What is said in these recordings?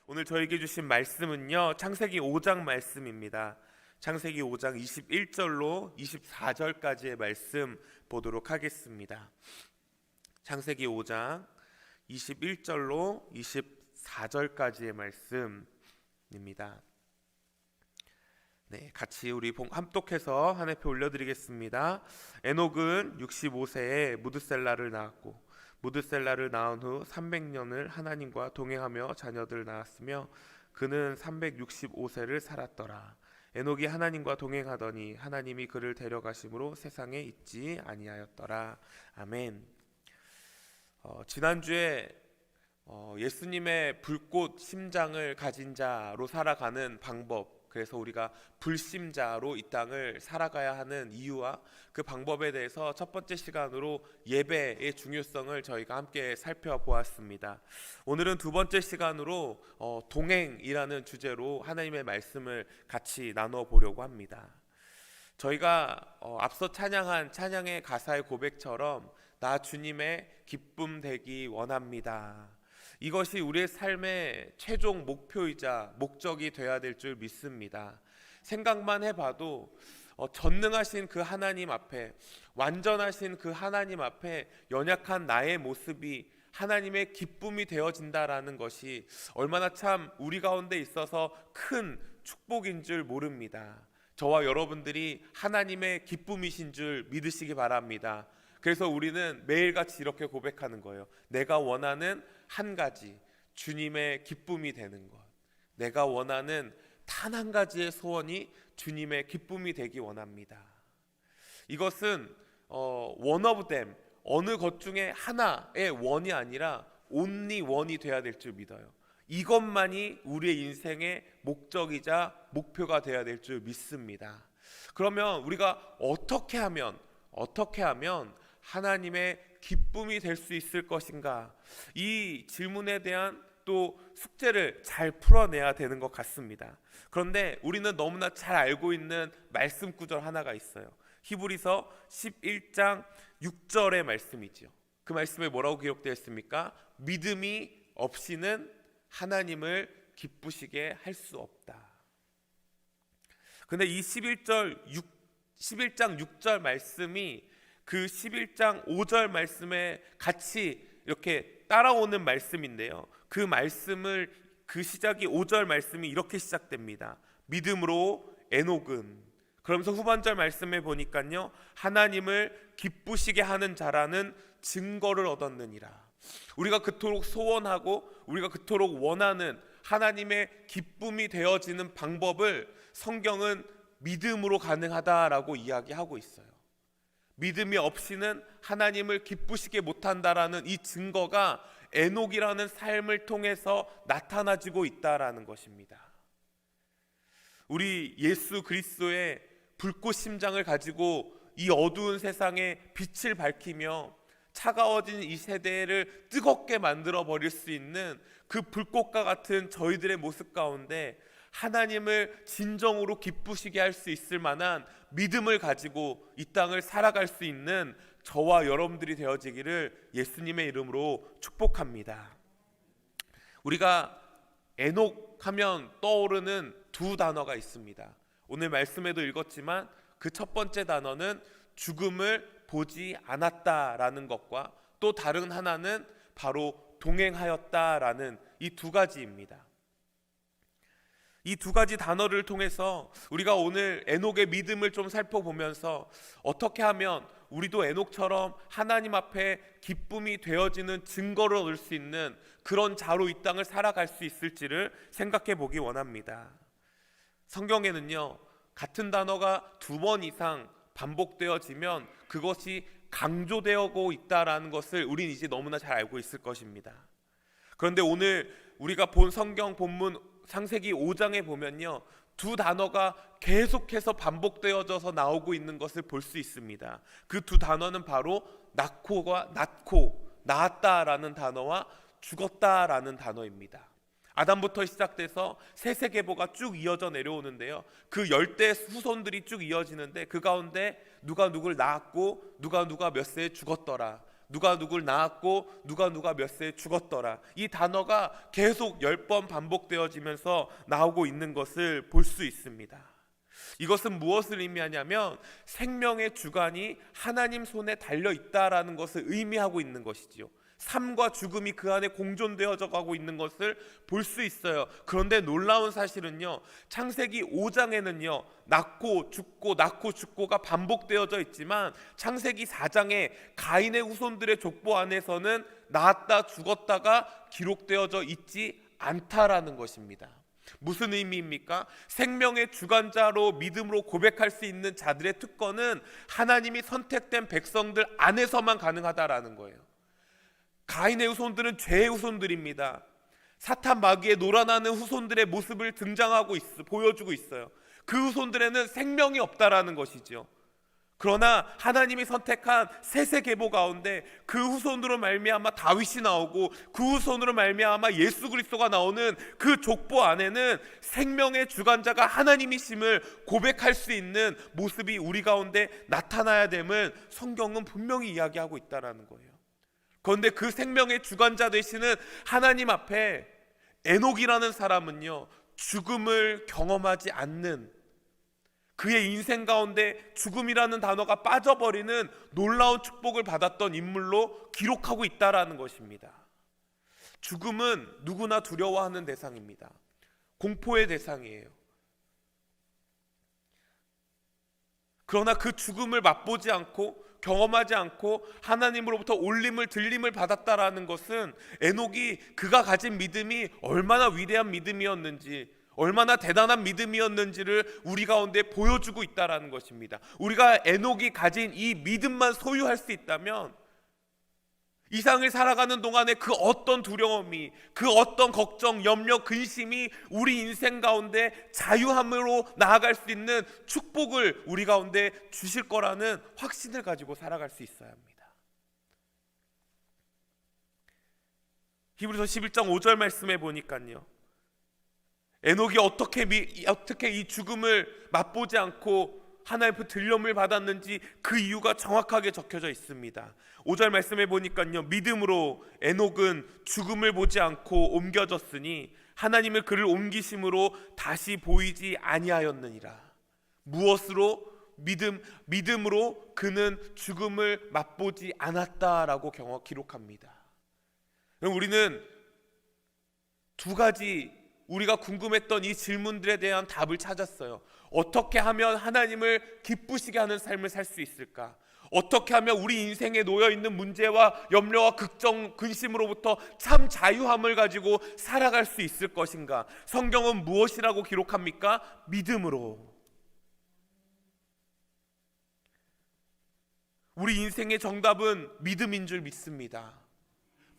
오늘 저에게 주신 말씀은요, 창세기 5장 말씀입니다. 창세기 5장 21절로 24절까지의 말씀 보도록 하겠습니다. 창세기 5장 21절로 24절까지의 말씀입니다. 네, 같이 우리 함독해서 한 해표 올려드리겠습니다. 에녹은 65세에 무드셀라를 낳았고, 무드셀라를 낳은 후 300년을 하나님과 동행하며 자녀들을 낳았으며, 그는 365세를 살았더라. 에녹이 하나님과 동행하더니 하나님이 그를 데려가심으로 세상에 있지 아니하였더라. 아멘. 지난주에 예수님의 불꽃 심장을 가진 자로 살아가는 방법, 그래서 우리가 불심자로 이 땅을 살아가야 하는 이유와 그 방법에 대해서 첫 번째 시간으로 예배의 중요성을 저희가 함께 살펴보았습니다. 오늘은 두 번째 시간으로 동행이라는 주제로 하나님의 말씀을 같이 나눠보려고 합니다. 저희가 앞서 찬양한 찬양의 가사의 고백처럼 나 주님의 기쁨 되기 원합니다. 이것이 우리의 삶의 최종 목표이자 목적이 되어야 될 줄 믿습니다. 생각만 해봐도 전능하신 그 하나님 앞에, 완전하신 그 하나님 앞에 연약한 나의 모습이 하나님의 기쁨이 되어진다라는 것이 얼마나 참 우리 가운데 있어서 큰 축복인 줄 모릅니다. 저와 여러분들이 하나님의 기쁨이신 줄 믿으시기 바랍니다. 그래서 우리는 매일같이 이렇게 고백하는 거예요. 내가 원하는 한 가지, 주님의 기쁨이 되는 것. 내가 원하는 단 한 가지의 소원이 주님의 기쁨이 되기 원합니다. 이것은 one of them, 어느 것 중에 하나의 원이 아니라 only one이 돼야 될 줄 믿어요. 이것만이 우리의 인생의 목적이자 목표가 돼야 될 줄 믿습니다. 그러면 우리가 어떻게 하면 하나님의 기쁨이 될 수 있을 것인가? 이 질문에 대한 또 숙제를 잘 풀어내야 되는 것 같습니다. 그런데 우리는 너무나 잘 알고 있는 말씀 구절 하나가 있어요. 히브리서 11장 6절의 말씀이죠. 그 말씀에 뭐라고 기록되어 있습니까? 믿음이 없이는 하나님을 기쁘시게 할 수 없다. 근데 이 11장 6절 말씀이 그 11장 5절 말씀에 같이 이렇게 따라오는 말씀인데요, 그 말씀을, 그 시작이 5절 말씀이 이렇게 시작됩니다. 믿음으로 에녹은, 그러면서 후반절 말씀에 보니까요, 하나님을 기쁘시게 하는 자라는 증거를 얻었느니라. 우리가 그토록 소원하고 우리가 그토록 원하는 하나님의 기쁨이 되어지는 방법을 성경은 믿음으로 가능하다라고 이야기하고 있어요. 믿음이 없이는 하나님을 기쁘시게 못한다라는 이 증거가 에녹이라는 삶을 통해서 나타나지고 있다라는 것입니다. 우리 예수 그리스도의 불꽃 심장을 가지고 이 어두운 세상에 빛을 밝히며 차가워진 이 세대를 뜨겁게 만들어 버릴 수 있는 그 불꽃과 같은 저희들의 모습 가운데 하나님을 진정으로 기쁘시게 할 수 있을 만한 믿음을 가지고 이 땅을 살아갈 수 있는 저와 여러분들이 되어지기를 예수님의 이름으로 축복합니다. 우리가 에녹 하면 떠오르는 두 단어가 있습니다. 오늘 말씀에도 읽었지만 그 첫 번째 단어는 죽음을 보지 않았다라는 것과 또 다른 하나는 바로 동행하였다라는 이 두 가지입니다. 이 두 가지 단어를 통해서 우리가 오늘 에녹의 믿음을 좀 살펴보면서 어떻게 하면 우리도 에녹처럼 하나님 앞에 기쁨이 되어지는 증거를 얻을 수 있는 그런 자로 이 땅을 살아갈 수 있을지를 생각해 보기 원합니다. 성경에는요, 같은 단어가 두 번 이상 반복되어지면 그것이 강조되고 있다라는 것을 우린 이제 너무나 잘 알고 있을 것입니다. 그런데 오늘 우리가 본 성경 본문 창세기 5장에 보면요, 두 단어가 계속해서 반복되어져서 나오고 있는 것을 볼 수 있습니다. 그 두 단어는 바로 낳았다라는 단어와 죽었다라는 단어입니다. 아담부터 시작돼서 세세계보가 쭉 이어져 내려오는데요, 그 열대 후손들이 쭉 이어지는데 그 가운데 누가 누굴 낳았고 누가 몇 세에 죽었더라, 누가 누굴 낳았고 누가 몇 세에 죽었더라. 이 단어가 계속 10번 반복되어지면서 나오고 있는 것을 볼 수 있습니다. 이것은 무엇을 의미하냐면 생명의 주관이 하나님 손에 달려 있다라는 것을 의미하고 있는 것이지요. 삶과 죽음이 그 안에 공존되어져 가고 있는 것을 볼 수 있어요. 그런데 놀라운 사실은요, 창세기 5장에는요 낳고 죽고가 반복되어져 있지만 창세기 4장에 가인의 후손들의 족보 안에서는 낳았다 죽었다가 기록되어져 있지 않다라는 것입니다. 무슨 의미입니까? 생명의 주관자로 믿음으로 고백할 수 있는 자들의 특권은 하나님이 선택된 백성들 안에서만 가능하다라는 거예요. 가인의 후손들은 죄의 후손들입니다. 사탄 마귀의 놀아나는 후손들의 모습을 보여주고 있어요. 그 후손들에는 생명이 없다라는 것이죠. 그러나 하나님이 선택한 세세계보 가운데 그 후손으로 말미암아 다윗이 나오고 그 후손으로 말미암아 예수 그리스도가 나오는 그 족보 안에는 생명의 주관자가 하나님이심을 고백할 수 있는 모습이 우리 가운데 나타나야 됨을 성경은 분명히 이야기하고 있다는 거예요. 그런데 그 생명의 주관자 되시는 하나님 앞에 에녹이라는 사람은요, 죽음을 경험하지 않는, 그의 인생 가운데 죽음이라는 단어가 빠져버리는 놀라운 축복을 받았던 인물로 기록하고 있다라는 것입니다. 죽음은 누구나 두려워하는 대상입니다. 공포의 대상이에요. 그러나 그 죽음을 맛보지 않고 경험하지 않고 하나님으로부터 올림을 들림을 받았다라는 것은 에녹이 그가 가진 믿음이 얼마나 위대한 믿음이었는지, 얼마나 대단한 믿음이었는지를 우리 가운데 보여주고 있다라는 것입니다. 우리가 에녹이 가진 이 믿음만 소유할 수 있다면 이 세상을 살아가는 동안에 그 어떤 두려움이, 그 어떤 걱정, 염려, 근심이 우리 인생 가운데 자유함으로 나아갈 수 있는 축복을 우리 가운데 주실 거라는 확신을 가지고 살아갈 수 있어야 합니다. 히브리서 11장 5절 말씀에 보니까요, 에녹이 어떻게 이 죽음을 맛보지 않고 하나님의 들림을 받았는지 그 이유가 정확하게 적혀져 있습니다. 5절 말씀에 보니까요, 믿음으로 에녹은 죽음을 보지 않고 옮겨졌으니 하나님을 그를 옮기심으로 다시 보이지 아니하였느니라. 무엇으로? 믿음으로 그는 죽음을 맛보지 않았다라고 기록합니다. 우리는 두 가지 우리가 궁금했던 이 질문들에 대한 답을 찾았어요. 어떻게 하면 하나님을 기쁘시게 하는 삶을 살 수 있을까? 어떻게 하면 우리 인생에 놓여있는 문제와 염려와 걱정, 근심으로부터 참 자유함을 가지고 살아갈 수 있을 것인가? 성경은 무엇이라고 기록합니까? 믿음으로. 우리 인생의 정답은 믿음인 줄 믿습니다.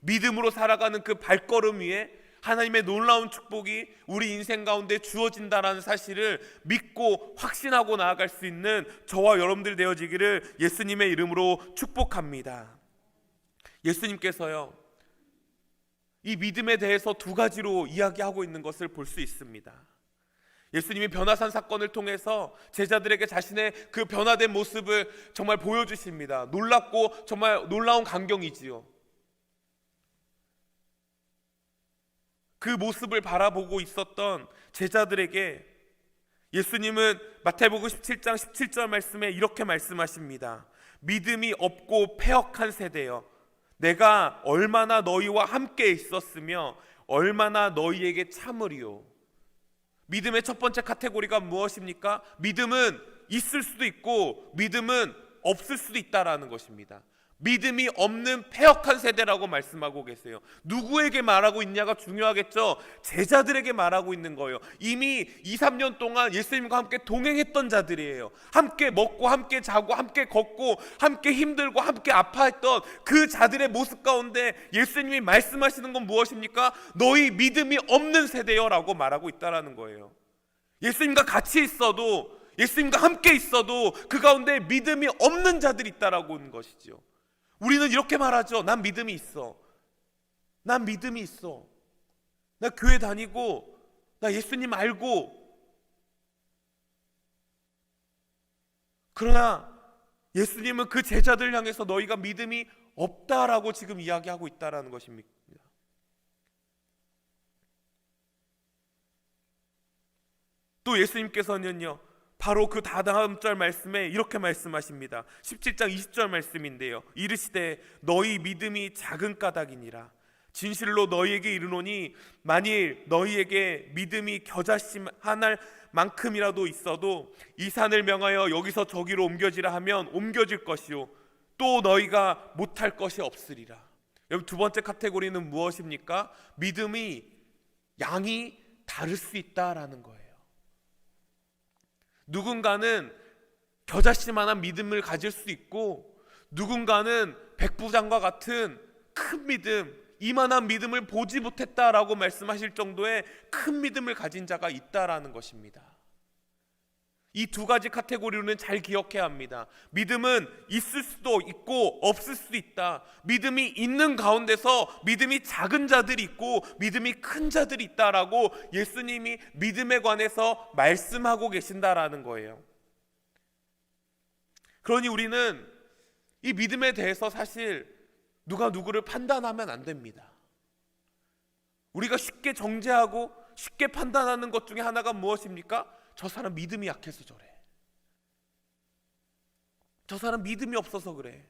믿음으로 살아가는 그 발걸음 위에 하나님의 놀라운 축복이 우리 인생 가운데 주어진다라는 사실을 믿고 확신하고 나아갈 수 있는 저와 여러분들이 되어지기를 예수님의 이름으로 축복합니다. 예수님께서요, 이 믿음에 대해서 두 가지로 이야기하고 있는 것을 볼 수 있습니다. 예수님이 변화산 사건을 통해서 제자들에게 자신의 그 변화된 모습을 정말 보여주십니다. 놀랍고 정말 놀라운 광경이지요. 그 모습을 바라보고 있었던 제자들에게 예수님은 마태복음 17장 17절 말씀에 이렇게 말씀하십니다. 믿음이 없고 패역한 세대여, 내가 얼마나 너희와 함께 있었으며 얼마나 너희에게 참으리요. 믿음의 첫 번째 카테고리가 무엇입니까? 믿음은 있을 수도 있고 믿음은 없을 수도 있다라는 것입니다. 믿음이 없는 패역한 세대라고 말씀하고 계세요. 누구에게 말하고 있냐가 중요하겠죠. 제자들에게 말하고 있는 거예요. 이미 2-3년 동안 예수님과 함께 동행했던 자들이에요. 함께 먹고 함께 자고 함께 걷고 함께 힘들고 함께 아파했던 그 자들의 모습 가운데 예수님이 말씀하시는 건 무엇입니까? 너희 믿음이 없는 세대요 라고 말하고 있다는 거예요. 예수님과 같이 있어도, 예수님과 함께 있어도 그 가운데 믿음이 없는 자들이 있다라고 하는 것이죠. 우리는 이렇게 말하죠. 난 믿음이 있어. 난 믿음이 있어. 나 교회 다니고, 나 예수님 알고. 그러나 예수님은 그 제자들 향해서 너희가 믿음이 없다라고 지금 이야기하고 있다라는 것입니다. 또 예수님께서는요, 바로 그 다다음 절 말씀에 이렇게 말씀하십니다. 17장 20절 말씀인데요, 이르시되 너희 믿음이 작은 까닭이니라. 진실로 너희에게 이르노니 만일 너희에게 믿음이 겨자씨 하나 만큼이라도 있어도 이 산을 명하여 여기서 저기로 옮겨지라 하면 옮겨질 것이요 또 너희가 못할 것이 없으리라. 여러분, 두 번째 카테고리는 무엇입니까? 믿음이 양이 다를 수 있다라는 거예요. 누군가는 겨자씨만한 믿음을 가질 수 있고, 누군가는 백부장과 같은 큰 믿음, 이만한 믿음을 보지 못했다라고 말씀하실 정도의 큰 믿음을 가진 자가 있다라는 것입니다. 이 두 가지 카테고리로는 잘 기억해야 합니다. 믿음은 있을 수도 있고 없을 수도 있다. 믿음이 있는 가운데서 믿음이 작은 자들이 있고 믿음이 큰 자들이 있다라고 예수님이 믿음에 관해서 말씀하고 계신다라는 거예요. 그러니 우리는 이 믿음에 대해서 사실 누가 누구를 판단하면 안 됩니다. 우리가 쉽게 정죄하고 쉽게 판단하는 것 중에 하나가 무엇입니까? 저 사람 믿음이 약해서 저래. 저 사람 믿음이 없어서 그래.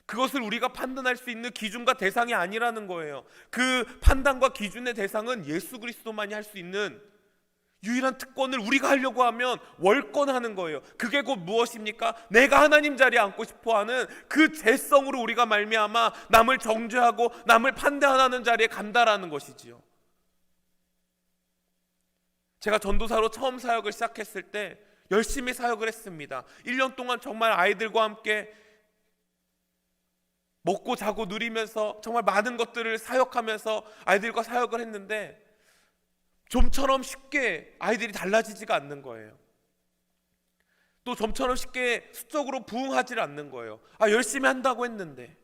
그것을 우리가 판단할 수 있는 기준과 대상이 아니라는 거예요. 그 판단과 기준의 대상은 예수 그리스도만이 할 수 있는 유일한 특권을 우리가 하려고 하면 월권하는 거예요. 그게 곧 무엇입니까? 내가 하나님 자리에 앉고 싶어하는 그 죄성으로 우리가 말미암아 남을 정죄하고 남을 판단하는 자리에 간다라는 것이지요. 제가 전도사로 처음 사역을 시작했을 때 열심히 사역을 했습니다. 1년 동안 정말 아이들과 함께 먹고 자고 누리면서 정말 많은 것들을 사역하면서 아이들과 사역을 했는데 좀처럼 쉽게 아이들이 달라지지가 않는 거예요. 또 좀처럼 쉽게 수적으로 부응하지 않는 거예요. 열심히 한다고 했는데,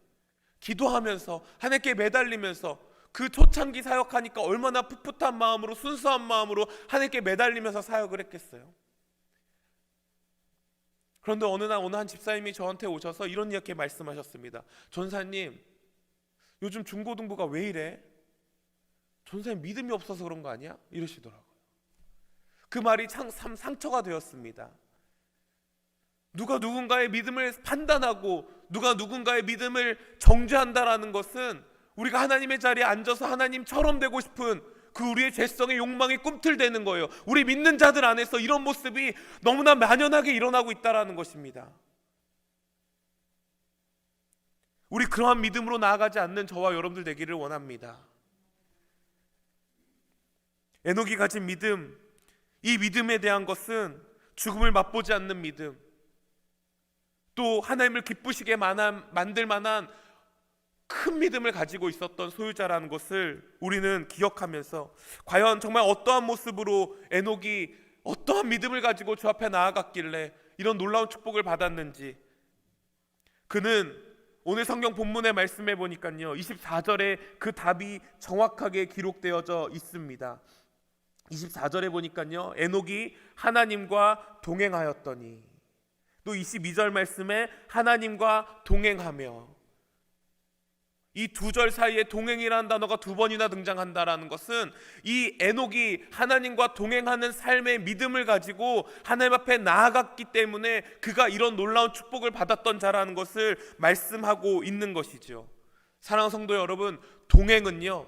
기도하면서 하나님께 매달리면서 그 초창기 사역하니까 얼마나 풋풋한 마음으로 순수한 마음으로 하나님께 매달리면서 사역을 했겠어요. 그런데 어느 한 집사님이 저한테 오셔서 이런 이렇게 말씀하셨습니다. 전사님, 요즘 중고등부가 왜 이래? 전사님 믿음이 없어서 그런 거 아니야? 이러시더라고요. 그 말이 참 상처가 되었습니다. 누가 누군가의 믿음을 판단하고 누가 누군가의 믿음을 정죄한다라는 것은 우리가 하나님의 자리에 앉아서 하나님처럼 되고 싶은 그 우리의 죄성의 욕망이 꿈틀대는 거예요. 우리 믿는 자들 안에서 이런 모습이 너무나 만연하게 일어나고 있다는 것입니다. 우리 그러한 믿음으로 나아가지 않는 저와 여러분들 되기를 원합니다. 에녹이 가진 믿음, 이 믿음에 대한 것은 죽음을 맛보지 않는 믿음, 또 하나님을 기쁘시게 만들 만한 큰 믿음을 가지고 있었던 소유자라는 것을 우리는 기억하면서, 과연 정말 어떠한 모습으로 에녹이 어떠한 믿음을 가지고 주 앞에 나아갔길래 이런 놀라운 축복을 받았는지, 그는 오늘 성경 본문의 말씀에 보니까요 24절에 그 답이 정확하게 기록되어져 있습니다. 24절에 보니까요 에녹이 하나님과 동행하였더니, 또 22절 말씀에 하나님과 동행하며, 이 두 절 사이에 동행이라는 단어가 두 번이나 등장한다라는 것은 이 에녹이 하나님과 동행하는 삶의 믿음을 가지고 하나님 앞에 나아갔기 때문에 그가 이런 놀라운 축복을 받았던 자라는 것을 말씀하고 있는 것이죠. 사랑하는 성도 여러분, 동행은요,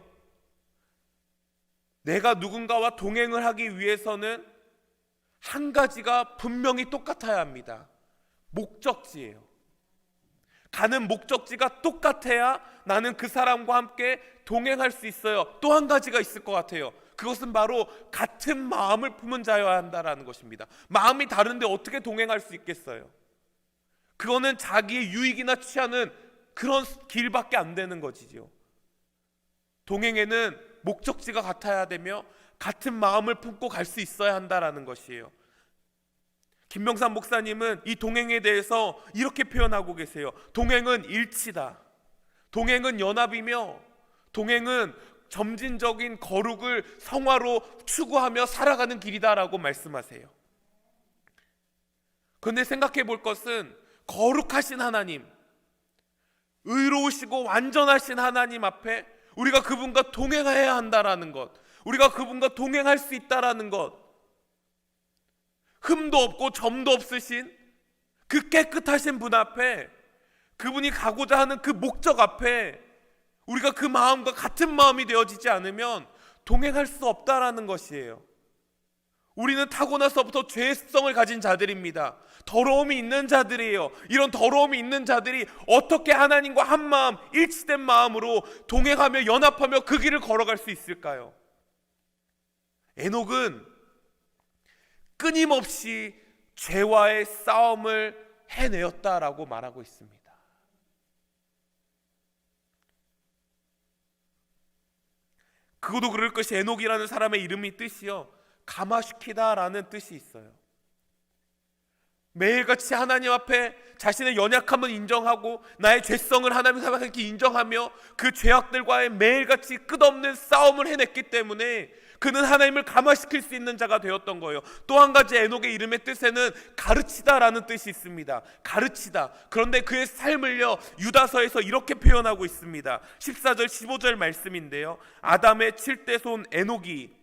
내가 누군가와 동행을 하기 위해서는 한 가지가 분명히 똑같아야 합니다. 목적지예요. 가는 목적지가 똑같아야 나는 그 사람과 함께 동행할 수 있어요. 또 한 가지가 있을 것 같아요. 그것은 바로 같은 마음을 품은 자여야 한다는 것입니다. 마음이 다른데 어떻게 동행할 수 있겠어요? 그거는 자기의 유익이나 취하는 그런 길밖에 안 되는 것이지요. 동행에는 목적지가 같아야 되며 같은 마음을 품고 갈 수 있어야 한다는 것이에요. 김명삼 목사님은 이 동행에 대해서 이렇게 표현하고 계세요. 동행은 일치다. 동행은 연합이며, 동행은 점진적인 거룩을 성화로 추구하며 살아가는 길이다라고 말씀하세요. 그런데 생각해 볼 것은, 거룩하신 하나님, 의로우시고 완전하신 하나님 앞에 우리가 그분과 동행해야 한다라는 것, 우리가 그분과 동행할 수 있다라는 것, 흠도 없고 점도 없으신 그 깨끗하신 분 앞에, 그분이 가고자 하는 그 목적 앞에 우리가 그 마음과 같은 마음이 되어지지 않으면 동행할 수 없다라는 것이에요. 우리는 타고나서부터 죄의 습성을 가진 자들입니다. 더러움이 있는 자들이에요. 이런 더러움이 있는 자들이 어떻게 하나님과 한 마음, 일치된 마음으로 동행하며 연합하며 그 길을 걸어갈 수 있을까요? 에녹은 끊임없이 죄와의 싸움을 해내었다라고 말하고 있습니다. 그것도 그럴 것이, 에녹이라는 사람의 이름이 뜻이요, 감화시키다라는 뜻이 있어요. 매일같이 하나님 앞에 자신의 연약함을 인정하고 나의 죄성을 하나님 앞에 인정하며 그 죄악들과의 매일같이 끝없는 싸움을 해냈기 때문에 그는 하나님을 감화시킬 수 있는 자가 되었던 거예요. 또 한 가지 에녹의 이름의 뜻에는 가르치다라는 뜻이 있습니다. 가르치다. 그런데 그의 삶을요, 유다서에서 이렇게 표현하고 있습니다. 14절 15절 말씀인데요, 아담의 7대손 에녹이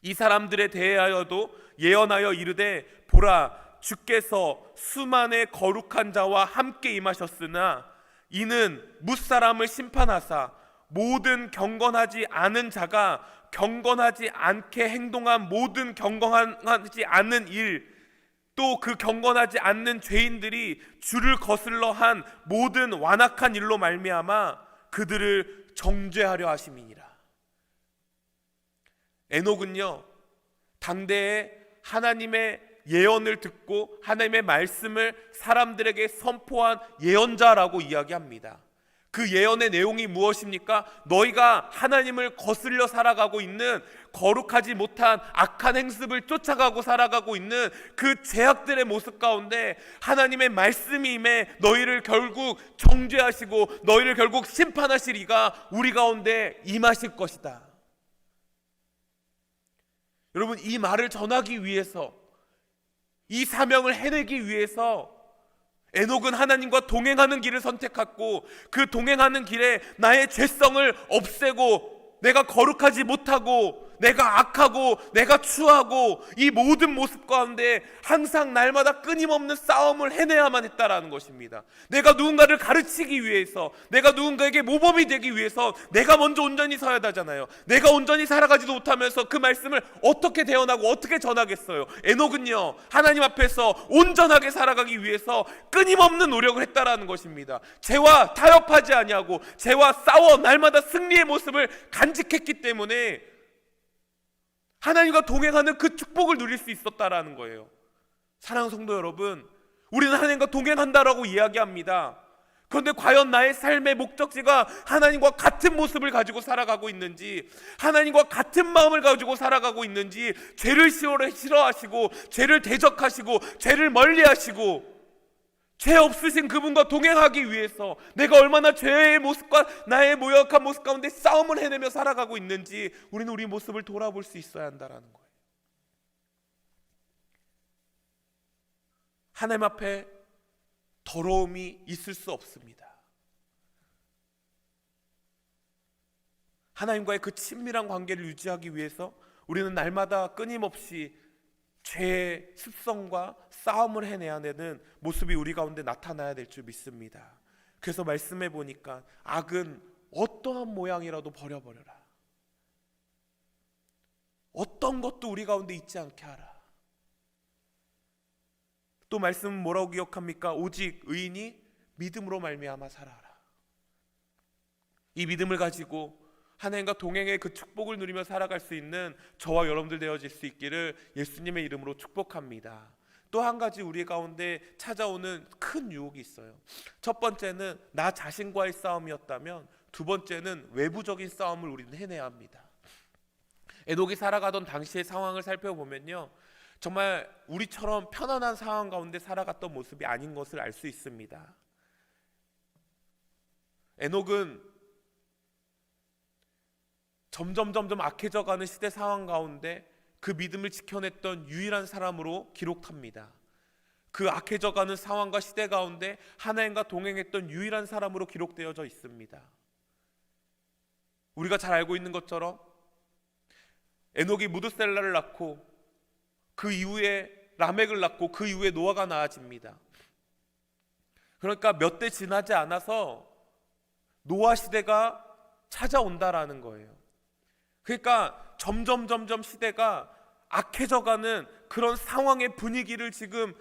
이 사람들에 대하여도 예언하여 이르되, 보라, 주께서 수만의 거룩한 자와 함께 임하셨으나 이는 뭇사람을 심판하사 모든 경건하지 않은 자가 경건하지 않게 행동한 모든 경건하지 않은 일, 또 그 경건하지 않는 죄인들이 주를 거슬러 한 모든 완악한 일로 말미암아 그들을 정죄하려 하심이니라. 에녹은요, 당대에 하나님의 예언을 듣고 하나님의 말씀을 사람들에게 선포한 예언자라고 이야기합니다. 그 예언의 내용이 무엇입니까? 너희가 하나님을 거슬려 살아가고 있는, 거룩하지 못한 악한 행습을 쫓아가고 살아가고 있는 그 죄악들의 모습 가운데 하나님의 말씀이 임해 너희를 결국 정죄하시고 너희를 결국 심판하실 이가 우리 가운데 임하실 것이다. 여러분, 이 말을 전하기 위해서, 이 사명을 해내기 위해서 에녹은 하나님과 동행하는 길을 선택했고, 그 동행하는 길에 나의 죄성을 없애고, 내가 거룩하지 못하고, 내가 악하고, 내가 추하고, 이 모든 모습 가운데 항상 날마다 끊임없는 싸움을 해내야만 했다라는 것입니다. 내가 누군가를 가르치기 위해서, 내가 누군가에게 모범이 되기 위해서 내가 먼저 온전히 서야 하잖아요. 내가 온전히 살아가지도 못하면서 그 말씀을 어떻게 대언하고 어떻게 전하겠어요? 에녹은요, 하나님 앞에서 온전하게 살아가기 위해서 끊임없는 노력을 했다라는 것입니다. 죄와 타협하지 아니하고 죄와 싸워 날마다 승리의 모습을 간직했기 때문에 하나님과 동행하는 그 축복을 누릴 수 있었다라는 거예요. 사랑하는 성도 여러분, 우리는 하나님과 동행한다라고 이야기합니다. 그런데 과연 나의 삶의 목적지가 하나님과 같은 모습을 가지고 살아가고 있는지, 하나님과 같은 마음을 가지고 살아가고 있는지, 죄를 싫어하시고 죄를 대적하시고 죄를 멀리하시고 죄 없으신 그분과 동행하기 위해서 내가 얼마나 죄의 모습과 나의 모욕한 모습 가운데 싸움을 해내며 살아가고 있는지 우리는 우리 모습을 돌아볼 수 있어야 한다는 거예요. 하나님 앞에 더러움이 있을 수 없습니다. 하나님과의 그 친밀한 관계를 유지하기 위해서 우리는 날마다 끊임없이 죄의 습성과 싸움을 해내야 되는 모습이 우리 가운데 나타나야 될 줄 믿습니다. 그래서 말씀해 보니까 악은 어떠한 모양이라도 버려버려라. 어떤 것도 우리 가운데 있지 않게 하라. 또 말씀은 뭐라고 기억합니까? 오직 의인이 믿음으로 말미암아 살아라. 이 믿음을 가지고 하나님과 동행의 그 축복을 누리며 살아갈 수 있는 저와 여러분들 되어질 수 있기를 예수님의 이름으로 축복합니다. 또 한 가지 우리 가운데 찾아오는 큰 유혹이 있어요. 첫 번째는 나 자신과의 싸움이었다면, 두 번째는 외부적인 싸움을 우리는 해내야 합니다. 에녹이 살아가던 당시의 상황을 살펴보면요, 정말 우리처럼 편안한 상황 가운데 살아갔던 모습이 아닌 것을 알 수 있습니다. 에녹은 점점 악해져가는 시대 상황 가운데 그 믿음을 지켜냈던 유일한 사람으로 기록합니다. 그 악해져가는 상황과 시대 가운데 하나님과 동행했던 유일한 사람으로 기록되어져 있습니다. 우리가 잘 알고 있는 것처럼 에녹이 무드셀라를 낳고 그 이후에 라멕을 낳고 그 이후에 노아가 나아집니다. 그러니까 몇 대 지나지 않아서 노아 시대가 찾아온다라는 거예요. 그러니까 점점 시대가 악해져가는 그런 상황의 분위기를 지금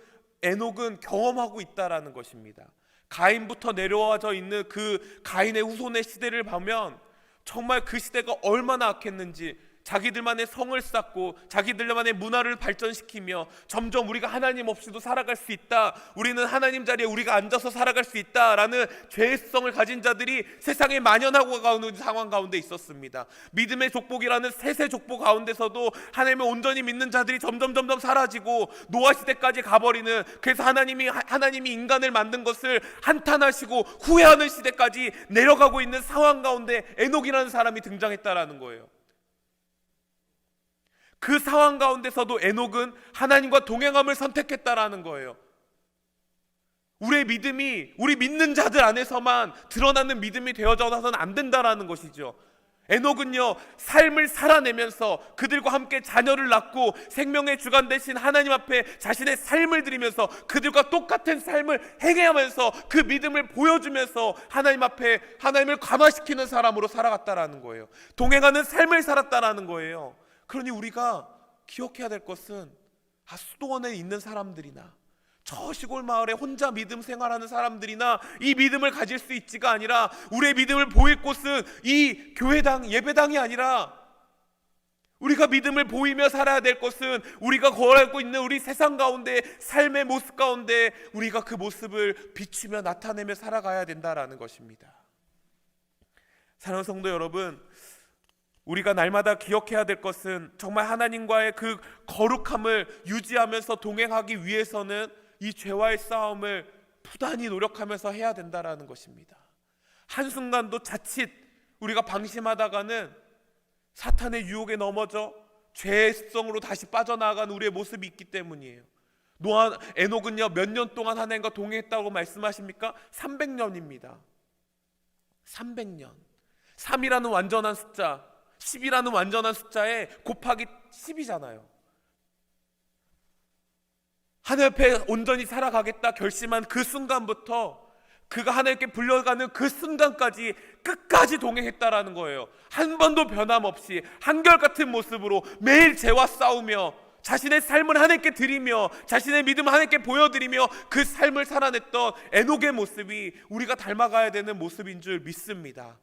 에녹은 경험하고 있다라는 것입니다. 가인부터 내려와져 있는 그 가인의 후손의 시대를 보면 정말 그 시대가 얼마나 악했는지, 자기들만의 성을 쌓고 자기들만의 문화를 발전시키며 점점 우리가 하나님 없이도 살아갈 수 있다, 우리는 하나님 자리에 우리가 앉아서 살아갈 수 있다라는 죄성을 가진 자들이 세상에 만연하고 가는 상황 가운데 있었습니다. 믿음의 족복이라는 셋의 족복 가운데서도 하나님을 온전히 믿는 자들이 점점 사라지고 노아 시대까지 가버리는, 그래서 하나님이 인간을 만든 것을 한탄하시고 후회하는 시대까지 내려가고 있는 상황 가운데 에녹이라는 사람이 등장했다라는 거예요. 그 상황 가운데서도 에녹은 하나님과 동행함을 선택했다라는 거예요. 우리의 믿음이 우리 믿는 자들 안에서만 드러나는 믿음이 되어져서는 안 된다라는 것이죠. 에녹은요, 삶을 살아내면서 그들과 함께 자녀를 낳고 생명의 주관 되신 하나님 앞에 자신의 삶을 드리면서 그들과 똑같은 삶을 행하면서 그 믿음을 보여주면서 하나님 앞에 하나님을 감화시키는 사람으로 살아갔다라는 거예요. 동행하는 삶을 살았다라는 거예요. 그러니 우리가 기억해야 될 것은 수도원에 있는 사람들이나 저 시골 마을에 혼자 믿음 생활하는 사람들이나 이 믿음을 가질 수 있지가 아니라, 우리의 믿음을 보일 곳은 이 교회당, 예배당이 아니라 우리가 믿음을 보이며 살아야 될 것은 우리가 걸어가고 있는 우리 세상 가운데, 삶의 모습 가운데 우리가 그 모습을 비추며 나타내며 살아가야 된다라는 것입니다. 사랑하는 성도 여러분, 우리가 날마다 기억해야 될 것은 정말 하나님과의 그 거룩함을 유지하면서 동행하기 위해서는 이 죄와의 싸움을 부단히 노력하면서 해야 된다라는 것입니다. 한순간도 자칫 우리가 방심하다가는 사탄의 유혹에 넘어져 죄의 습성으로 다시 빠져나가는 우리의 모습이 있기 때문이에요. 에녹은요, 몇 년 동안 하나님과 동행했다고 말씀하십니까? 300년입니다. 300년. 3이라는 완전한 숫자, 10이라는 완전한 숫자에 곱하기 10이잖아요. 하나님 앞에 온전히 살아가겠다 결심한 그 순간부터 그가 하나님께 불려가는 그 순간까지 끝까지 동행했다라는 거예요. 한 번도 변함없이 한결같은 모습으로 매일 죄와 싸우며 자신의 삶을 하나님께 드리며 자신의 믿음을 하나님께 보여드리며 그 삶을 살아냈던 에녹의 모습이 우리가 닮아가야 되는 모습인 줄 믿습니다.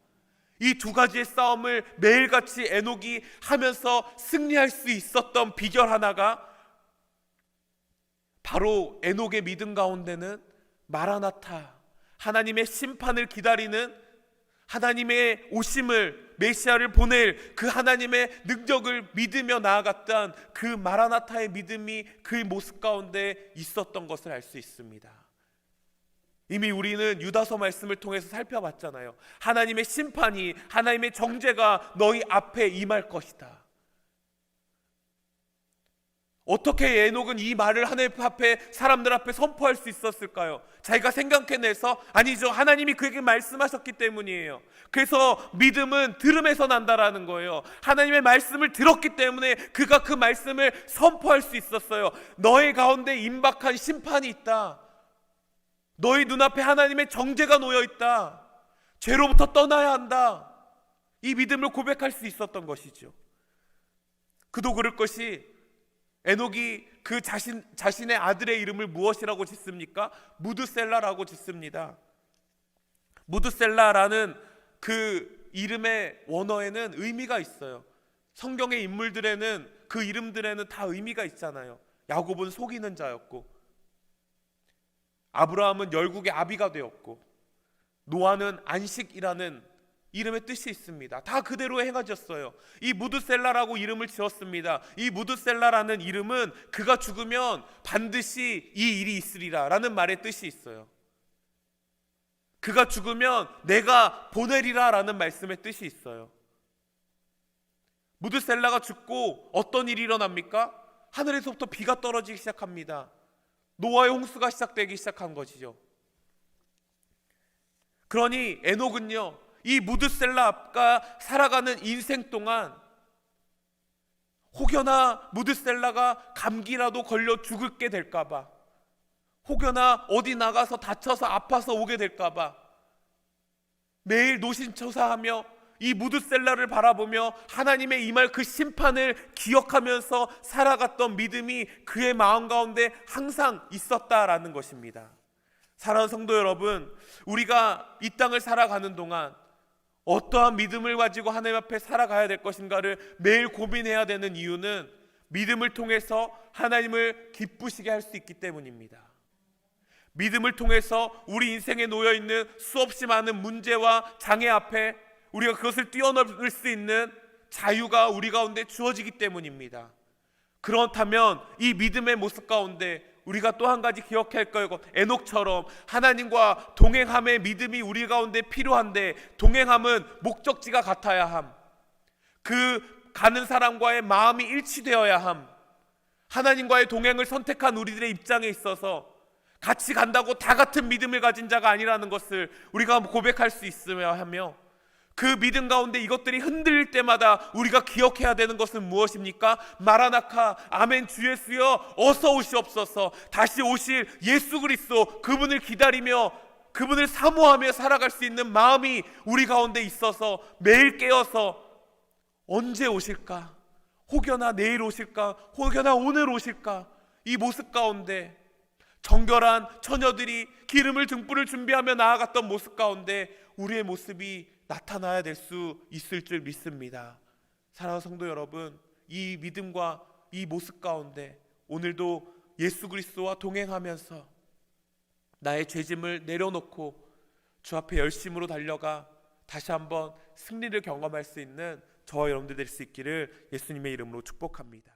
이 두 가지의 싸움을 매일같이 에녹이 하면서 승리할 수 있었던 비결 하나가 바로 에녹의 믿음 가운데는 마라나타, 하나님의 심판을 기다리는, 하나님의 오심을, 메시아를 보낼 그 하나님의 능력을 믿으며 나아갔던 그 마라나타의 믿음이 그 모습 가운데 있었던 것을 알 수 있습니다. 이미 우리는 유다서 말씀을 통해서 살펴봤잖아요. 하나님의 심판이, 하나님의 정죄가 너희 앞에 임할 것이다. 어떻게 에녹은 이 말을 하나님 앞에, 사람들 앞에 선포할 수 있었을까요? 자기가 생각해내서? 아니죠. 하나님이 그에게 말씀하셨기 때문이에요. 그래서 믿음은 들음에서 난다라는 거예요. 하나님의 말씀을 들었기 때문에 그가 그 말씀을 선포할 수 있었어요. 너의 가운데 임박한 심판이 있다. 너희 눈앞에 하나님의 정죄가 놓여있다. 죄로부터 떠나야 한다. 이 믿음을 고백할 수 있었던 것이죠. 그도 그럴 것이 에녹이 그 자신의 아들의 이름을 무엇이라고 짓습니까? 무드셀라라고 짓습니다. 무드셀라라는 그 이름의 원어에는 의미가 있어요. 성경의 인물들에는, 그 이름들에는 다 의미가 있잖아요. 야곱은 속이는 자였고, 아브라함은 열국의 아비가 되었고, 노아는 안식이라는 이름의 뜻이 있습니다. 다 그대로 행하셨어요. 이 무드셀라라고 이름을 지었습니다. 이 무드셀라라는 이름은 그가 죽으면 반드시 이 일이 있으리라 라는 말의 뜻이 있어요. 그가 죽으면 내가 보내리라 라는 말씀의 뜻이 있어요. 무드셀라가 죽고 어떤 일이 일어납니까? 하늘에서부터 비가 떨어지기 시작합니다. 노아의 홍수가 시작되기 시작한 것이죠. 그러니 에녹은요, 이 무드셀라 앞과 살아가는 인생 동안 혹여나 무드셀라가 감기라도 걸려 죽게 될까봐, 혹여나 어디 나가서 다쳐서 아파서 오게 될까봐 매일 노신초사하며 이 무드셀라를 바라보며 하나님의 임할 그 심판을 기억하면서 살아갔던 믿음이 그의 마음 가운데 항상 있었다라는 것입니다. 사랑하는 성도 여러분, 우리가 이 땅을 살아가는 동안 어떠한 믿음을 가지고 하나님 앞에 살아가야 될 것인가를 매일 고민해야 되는 이유는 믿음을 통해서 하나님을 기쁘시게 할 수 있기 때문입니다. 믿음을 통해서 우리 인생에 놓여있는 수없이 많은 문제와 장애 앞에 우리가 그것을 뛰어넘을 수 있는 자유가 우리 가운데 주어지기 때문입니다. 그렇다면 이 믿음의 모습 가운데 우리가 또 한 가지 기억해야 할 것, 에녹처럼 하나님과 동행함의 믿음이 우리 가운데 필요한데, 동행함은 목적지가 같아야 함, 그 가는 사람과의 마음이 일치되어야 함, 하나님과의 동행을 선택한 우리들의 입장에 있어서 같이 간다고 다 같은 믿음을 가진 자가 아니라는 것을 우리가 고백할 수 있으며 하며, 그 믿음 가운데 이것들이 흔들릴 때마다 우리가 기억해야 되는 것은 무엇입니까? 마라나카, 아멘, 주 예수여 어서 오시옵소서. 다시 오실 예수 그리스도, 그분을 기다리며 그분을 사모하며 살아갈 수 있는 마음이 우리 가운데 있어서 매일 깨어서 언제 오실까? 혹여나 내일 오실까? 혹여나 오늘 오실까? 이 모습 가운데 정결한 처녀들이 기름을 등불을 준비하며 나아갔던 모습 가운데 우리의 모습이 나타나야 될 수 있을 줄 믿습니다. 사랑하는 성도 여러분, 이 믿음과 이 모습 가운데 오늘도 예수 그리스도와 동행하면서 나의 죄짐을 내려놓고 주 앞에 열심으로 달려가 다시 한번 승리를 경험할 수 있는 저와 여러분들 될 수 있기를 예수님의 이름으로 축복합니다.